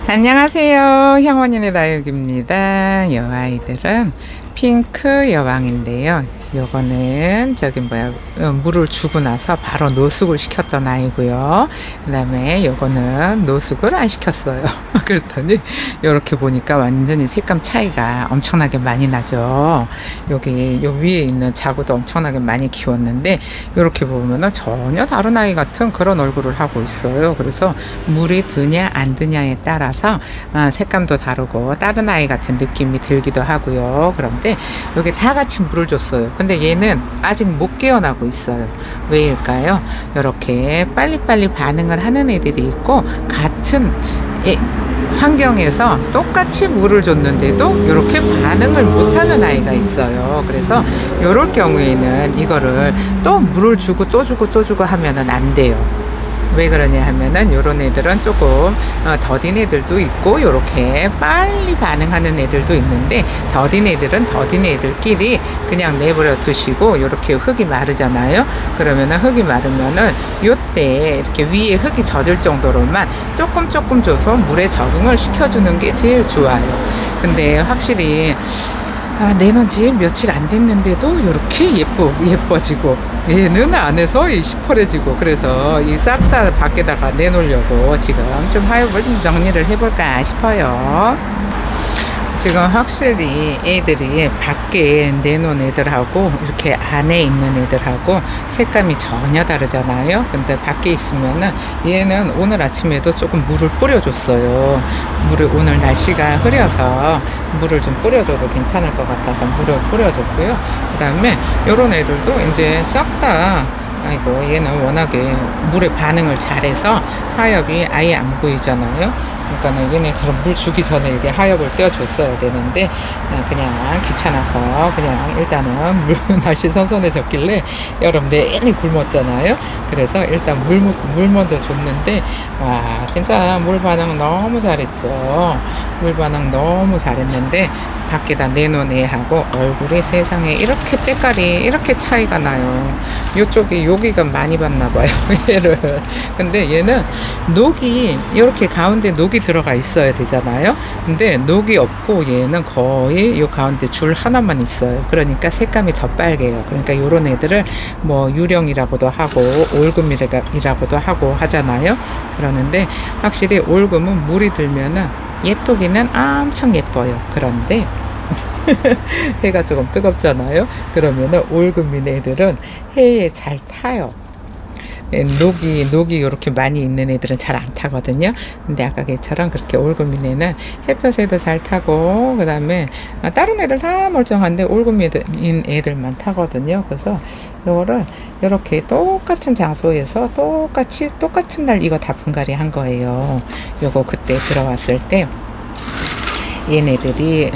안녕하세요. 향원인의 다육입니다. 이 아이들은 핑크 여왕인데요. 요거는 물을 주고 나서 바로 노숙을 시켰던 아이고요. 그 다음에 요거는 노숙을 안 시켰어요. 그랬더니 요렇게 보니까 완전히 색감 차이가 엄청나게 많이 나죠. 여기 요 위에 있는 자구도 엄청나게 많이 키웠는데 요렇게 보면은 전혀 다른 아이 같은 그런 얼굴을 하고 있어요. 그래서 물이 드냐 안 드냐에 따라서 색감도 다르고 다른 아이 같은 느낌이 들기도 하고요. 그런데 여기 다 같이 물을 줬어요. 근데 얘는 아직 못 깨어나고 있어요. 왜일까요? 이렇게 빨리빨리 반응을 하는 애들이 있고, 같은 환경에서 똑같이 물을 줬는데도 이렇게 반응을 못하는 아이가 있어요. 그래서 이럴 경우에는 이거를 또 물을 주고 또 주고 또 주고 하면은 안 돼요. 왜 그러냐 하면은 요런 애들은 조금 더딘 애들도 있고 요렇게 빨리 반응하는 애들도 있는데, 더딘 애들은 더딘 애들끼리 그냥 내버려 두시고, 요렇게 흙이 마르잖아요. 그러면은 흙이 마르면은 요때 이렇게 위에 흙이 젖을 정도로만 조금 줘서 물에 적응을 시켜주는 게 제일 좋아요. 근데 확실히 내놓은 지 며칠 안 됐는데도 이렇게 예뻐지고, 얘는 안에서 시퍼래지고, 그래서 이 싹 다 밖에다가 내놓으려고 지금 좀 하엽을 좀 정리를 해볼까 싶어요. 지금 확실히 애들이 밖에 내놓은 애들하고 이렇게 안에 있는 애들하고 색감이 전혀 다르잖아요. 근데 밖에 있으면은 얘는 오늘 아침에도 조금 물을 뿌려줬어요. 오늘 날씨가 흐려서 물을 좀 뿌려줘도 괜찮을 것 같아서 물을 뿌려줬고요. 그 다음에 요런 애들도 이제 싹다, 아이고, 얘는 워낙에 물에 반응을 잘해서 하엽이 아예 안 보이잖아요. 그러니까 얘네들은 물 주기 전에 이게 하엽을 떼어줬어야 되는데, 그냥 귀찮아서 그냥 일단은 날씨 선선해졌길래 여름 내내 굶었잖아요. 그래서 일단 물 먼저 줬는데, 와, 진짜 물 반응 너무 잘했죠. 물 반응 너무 잘했는데 밖에다 내놓은 애하고 얼굴이 세상에 이렇게 때깔이 이렇게 차이가 나요. 요쪽이 여기가 많이 봤나 봐요, 얘를. 근데 얘는 녹이 이렇게 가운데 녹이 들어가 있어야 되잖아요. 근데 녹이 없고 얘는 거의 요 가운데 줄 하나만 있어요. 그러니까 색감이 더 빨개요. 그러니까 요런 애들을 뭐 유령이라고도 하고 올금이라고도 하고 하잖아요. 그러는데 확실히 올금은 물이 들면은 예쁘기는 엄청 예뻐요. 그런데 해가 조금 뜨겁잖아요. 그러면은 올금인 애들은 해에 잘 타요. 녹이 이렇게 많이 있는 애들은 잘 안 타거든요. 근데 아까 걔처럼 그렇게 올금인 애는 햇볕에도 잘 타고, 그 다음에 다른 애들 다 멀쩡한데 올금인 애들만 타거든요. 그래서 요거를 이렇게 똑같은 장소에서 똑같은 날 이거 다 분갈이 한 거예요. 요거 그때 들어왔을 때 얘네들이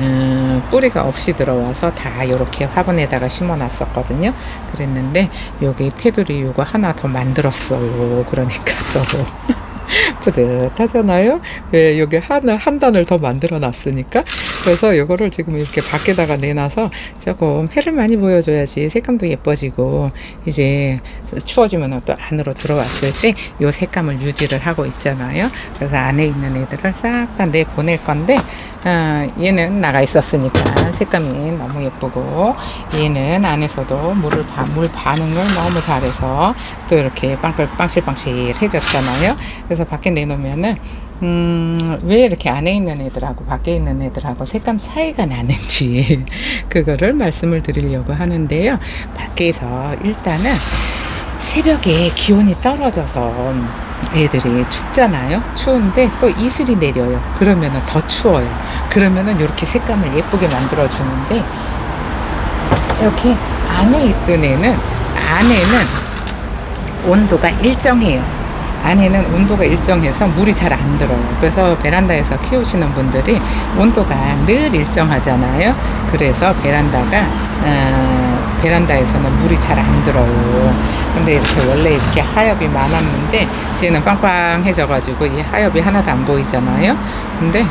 뿌리가 없이 들어와서 다 이렇게 화분에다가 심어 놨었거든요. 그랬는데 여기 테두리 요거 하나 더 만들었어요. 그러니까 또 뿌듯하잖아요. 왜 여기 한 단을 더 만들어 놨으니까. 그래서 요거를 지금 이렇게 밖에다가 내놔서 조금 해를 많이 보여줘야지 색감도 예뻐지고, 이제 추워지면 또 안으로 들어왔을 때 요 색감을 유지를 하고 있잖아요. 그래서 안에 있는 애들을 싹 다 내보낼 건데, 얘는 나가 있었으니까 색감이 너무 예쁘고, 얘는 안에서도 물 반응을 너무 잘해서 또 이렇게 빵실빵실 해졌잖아요. 그래서 밖에 내놓으면은 왜 이렇게 안에 있는 애들하고 밖에 있는 애들하고 색감 차이가 나는지 그거를 말씀을 드리려고 하는데요. 밖에서 일단은 새벽에 기온이 떨어져서 애들이 춥잖아요. 추운데 또 이슬이 내려요. 그러면은 더 추워요. 그러면은 이렇게 색감을 예쁘게 만들어 주는데, 이렇게 안에 있던 애는 안에는 온도가 일정해요. 안에는 온도가 일정해서 물이 잘 안 들어요. 그래서 베란다에서 키우시는 분들이 온도가 늘 일정하잖아요. 그래서 베란다에서는 물이 잘 안 들어요. 근데 이렇게 원래 이렇게 하엽이 많았는데 쟤는 빵빵해져 가지고 이 하엽이 하나도 안 보이잖아요. 근데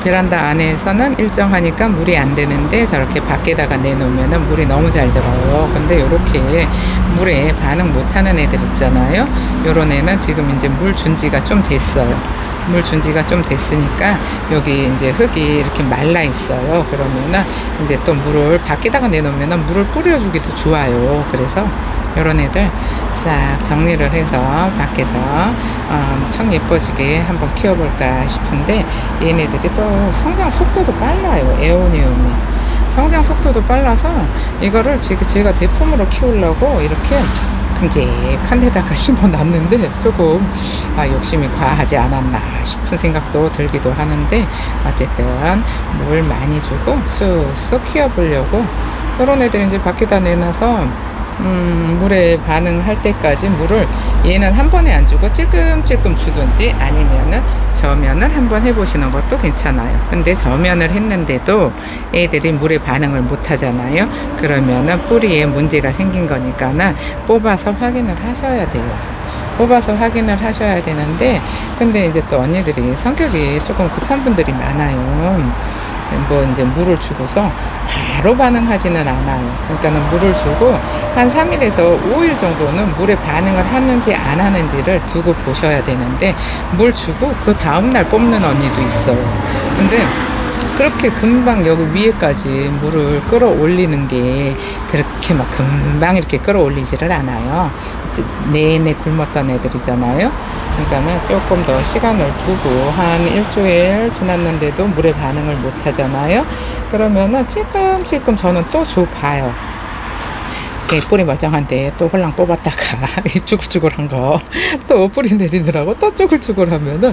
베란다 안에서는 일정하니까 물이 안 되는데 저렇게 밖에다가 내놓으면 물이 너무 잘 들어요. 근데 이렇게 물에 반응 못하는 애들 있잖아요. 요런 애는 지금 이제 물 준 지가 좀 됐어요. 물 준 지가 좀 됐으니까 여기 이제 흙이 이렇게 말라 있어요. 그러면은 이제 또 물을 밖에다가 내놓으면은 물을 뿌려주기도 좋아요. 그래서 이런 애들 싹 정리를 해서 밖에서 엄청 예뻐지게 한번 키워볼까 싶은데, 얘네들이 또 성장 속도도 빨라요. 에오니움이 성장 속도도 빨라서 이거를 제가 대품으로 키우려고 이렇게 큼직한 데다가 심어 놨는데 조금 욕심이 과하지 않았나 싶은 생각도 들기도 하는데, 어쨌든 물 많이 주고 쑥쑥 키워보려고 이런 애들 이제 밖에다 내놔서 물에 반응할 때까지 물을 얘는 한 번에 안 주고 찔끔찔끔 주든지 아니면은 저면을 한번 해보시는 것도 괜찮아요. 근데 저면을 했는데도 애들이 물에 반응을 못 하잖아요. 그러면은 뿌리에 문제가 생긴 거니까는 뽑아서 확인을 하셔야 돼요. 뽑아서 확인을 하셔야 되는데, 근데 이제 또 언니들이 성격이 조금 급한 분들이 많아요. 뭐 이제 물을 주고서 바로 반응하지는 않아요. 그러니까는 물을 주고 한 3일에서 5일 정도는 물에 반응을 하는지 안 하는지를 두고 보셔야 되는데, 물 주고 그 다음날 뽑는 언니도 있어요. 근데 그렇게 금방 여기 위에까지 물을 끌어올리는 게 그렇게 막 금방 이렇게 끌어올리지를 않아요. 내내 굶었던 애들이잖아요. 그러니까는 조금 더 시간을 두고 한 일주일 지났는데도 물에 반응을 못 하잖아요. 그러면은 찔끔찔끔 저는 또 줘봐요. 뿌리 멀쩡한데 또 홀랑 뽑았다가 쭈글쭈글한 거 또 뿌리 내리느라고 또 쭈글쭈글하면은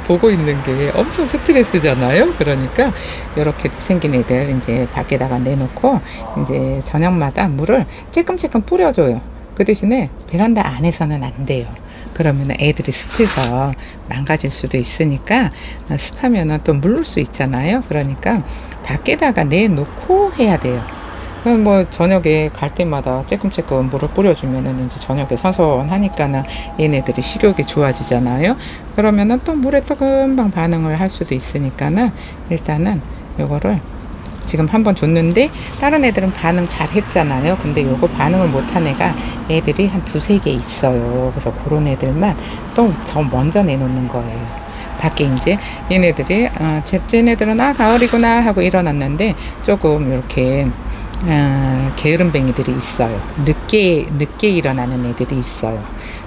보고 있는 게 엄청 스트레스잖아요. 그러니까 이렇게 생긴 애들 이제 밖에다가 내놓고 이제 저녁마다 물을 찔끔찔끔 뿌려줘요. 그 대신에 베란다 안에서는 안 돼요. 그러면 애들이 습해서 망가질 수도 있으니까, 습하면은 또 물을 수 있잖아요. 그러니까 밖에다가 내놓고 해야 돼요. 그럼 뭐 저녁에 갈 때마다 쬐끔쬐끔 물을 뿌려주면은 이제 저녁에 선선하니까는 얘네들이 식욕이 좋아지잖아요. 그러면은 또 물에 또 금방 반응을 할 수도 있으니까는 일단은 요거를 지금 한번 줬는데 다른 애들은 반응 잘 했잖아요. 근데 요거 반응을 못한 애가 애들이 한 두세 개 있어요. 그래서 그런 애들만 또 더 먼저 내놓는 거예요. 밖에 이제 얘네들이 쟤네들은 가을이구나 하고 일어났는데 조금 이렇게 게으름뱅이들이 있어요. 늦게 일어나는 애들이 있어요.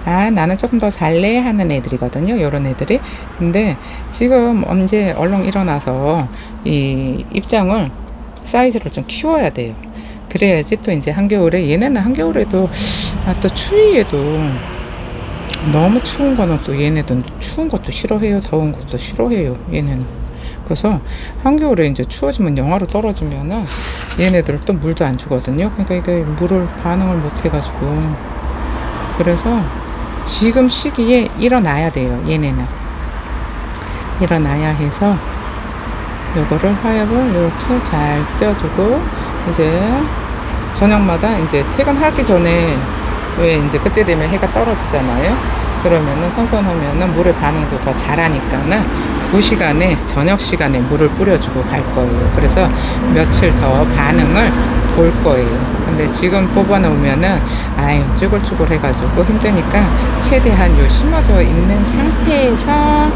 나는 조금 더 잘래 하는 애들이거든요. 요런 애들이. 근데 지금 언제 얼른 일어나서 이 입장을 사이즈를 좀 키워야 돼요. 그래야지 또 이제 한겨울에, 얘네는 한겨울에도 또 추위에도 너무 추운 거는 또 얘네도 추운 것도 싫어해요. 더운 것도 싫어해요. 얘네는. 그래서 한겨울에 이제 추워지면 영하로 떨어지면은 얘네들 또 물도 안 주거든요. 그러니까 이게 물을 반응을 못 해가지고, 그래서 지금 시기에 일어나야 돼요. 얘네는 일어나야 해서 요거를 화엽을 이렇게 잘 떼어주고, 이제 저녁마다 이제 퇴근하기 전에, 왜 이제 그때 되면 해가 떨어지잖아요. 그러면은 선선하면은 물의 반응도 더 잘하니까는 그 시간에, 저녁 시간에 물을 뿌려주고 갈 거예요. 그래서 며칠 더 반응을 볼 거예요. 근데 지금 뽑아 놓으면은 쭈글쭈글 해가지고 힘드니까 최대한 요 심어져 있는 상태에서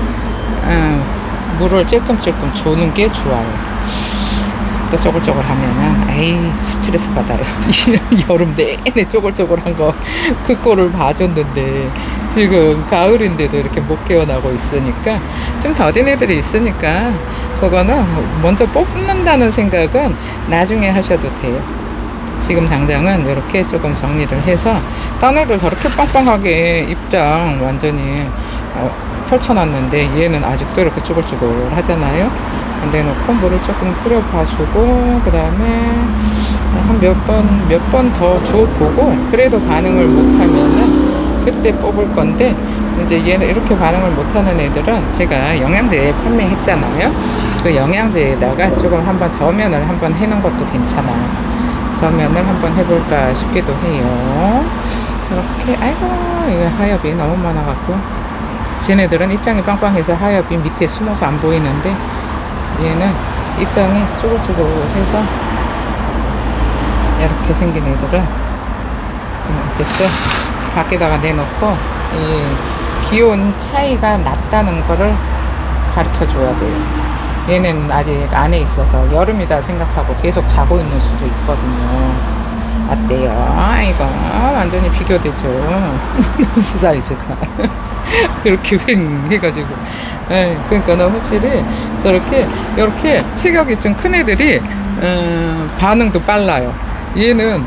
물을 찔끔찔끔 주는 게 좋아요. 또 쪼글쪼글 하면은 스트레스 받아요. 여름 내내 쪼글쪼글한 거 그 꼴을 봐줬는데 지금 가을인데도 이렇게 못 깨어나고 있으니까, 좀 더딘 애들이 있으니까 그거는 먼저 뽑는다는 생각은 나중에 하셔도 돼요. 지금 당장은 이렇게 조금 정리를 해서, 딴 애들 저렇게 빵빵하게 입장 완전히 펼쳐놨는데 얘는 아직도 이렇게 쭈글쭈글 하잖아요. 근데 놓고 물을 조금 뿌려봐주고, 그 다음에 한 몇 번 더 줘보고, 그래도 반응을 못하면은 그때 뽑을 건데, 이제 얘는 이렇게 반응을 못하는 애들은 제가 영양제 판매했잖아요. 그 영양제에다가 조금 한번 저면을 한번 해놓은 것도 괜찮아요. 저면을 한번 해볼까 싶기도 해요. 이렇게, 이거 하엽이 너무 많아갖고, 쟤네들은 입장이 빵빵해서 하엽이 밑에 숨어서 안 보이는데, 얘는 입장이 쭈글쭈글해서 이렇게 생긴 애들은 지금 어쨌든 밖에다가 내놓고 이 기온 차이가 났다는 거를 가르쳐 줘야 돼요. 얘는 아직 안에 있어서 여름이다 생각하고 계속 자고 있는 수도 있거든요. 어때요? 이거 완전히 비교되죠. 사이즈가 이렇게 휑 해가지고. 그러니까 는 확실히 저렇게 이렇게 체격이 좀 큰 애들이 반응도 빨라요. 얘는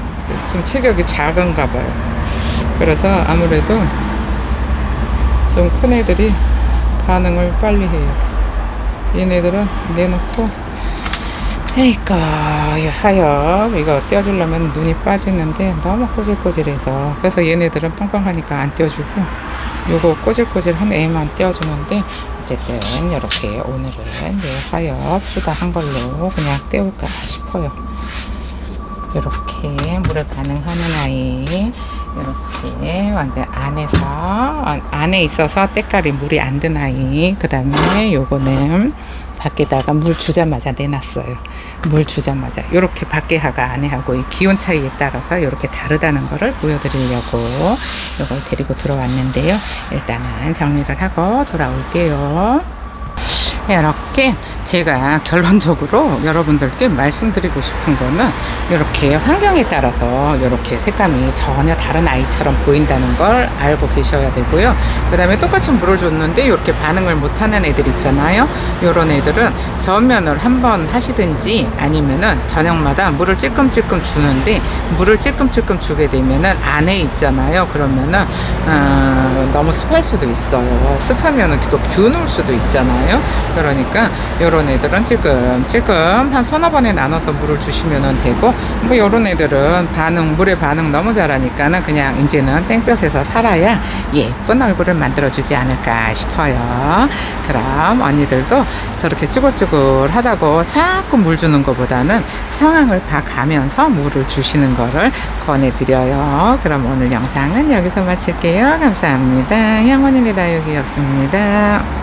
좀 체격이 작은가 봐요. 그래서 아무래도 좀 큰 애들이 반응을 빨리 해요. 얘네들은 내놓고 에이까 하엽 이거 떼어주려면 눈이 빠지는데 너무 꼬질꼬질해서, 그래서 얘네들은 팡팡하니까 안 떼어주고 요거 꼬질꼬질한 애만 떼어주는데, 어쨌든 이렇게 오늘은 하엽 수다 한 걸로 그냥 떼울까 싶어요. 이렇게 물에 반응하는 아이, 이렇게 완전 안에 있어서 때깔이 물이 안 든 아이, 그 다음에 요거는 밖에다가 물 주자마자 내놨어요. 물 주자마자 이렇게 밖에하고 안에하고 이 기온 차이에 따라서 이렇게 다르다는 거를 보여드리려고 이걸 데리고 들어왔는데요. 일단은 정리를 하고 돌아올게요. 이렇게 제가 결론적으로 여러분들께 말씀드리고 싶은 거는, 이렇게 환경에 따라서 이렇게 색감이 전혀 다른 아이처럼 보인다는 걸 알고 계셔야 되고요. 그 다음에 똑같은 물을 줬는데 이렇게 반응을 못하는 애들 있잖아요. 이런 애들은 전면을 한번 하시든지, 아니면은 저녁마다 물을 찔끔찔끔 주는데, 물을 찔끔찔끔 주게 되면은 안에 있잖아요. 그러면은 너무 습할 수도 있어요. 습하면은 또 균올 수도 있잖아요. 그러니까 요런 애들은 찔끔 한 서너 번에 나눠서 물을 주시면 되고, 뭐 요런 애들은 물의 반응 너무 잘하니까는 그냥 이제는 땡볕에서 살아야 예쁜 얼굴을 만들어주지 않을까 싶어요. 그럼 언니들도 저렇게 쭈글쭈글하다고 자꾸 물 주는 것보다는 상황을 봐가면서 물을 주시는 거를 권해드려요. 그럼 오늘 영상은 여기서 마칠게요. 감사합니다. 향원이네 다육이었습니다.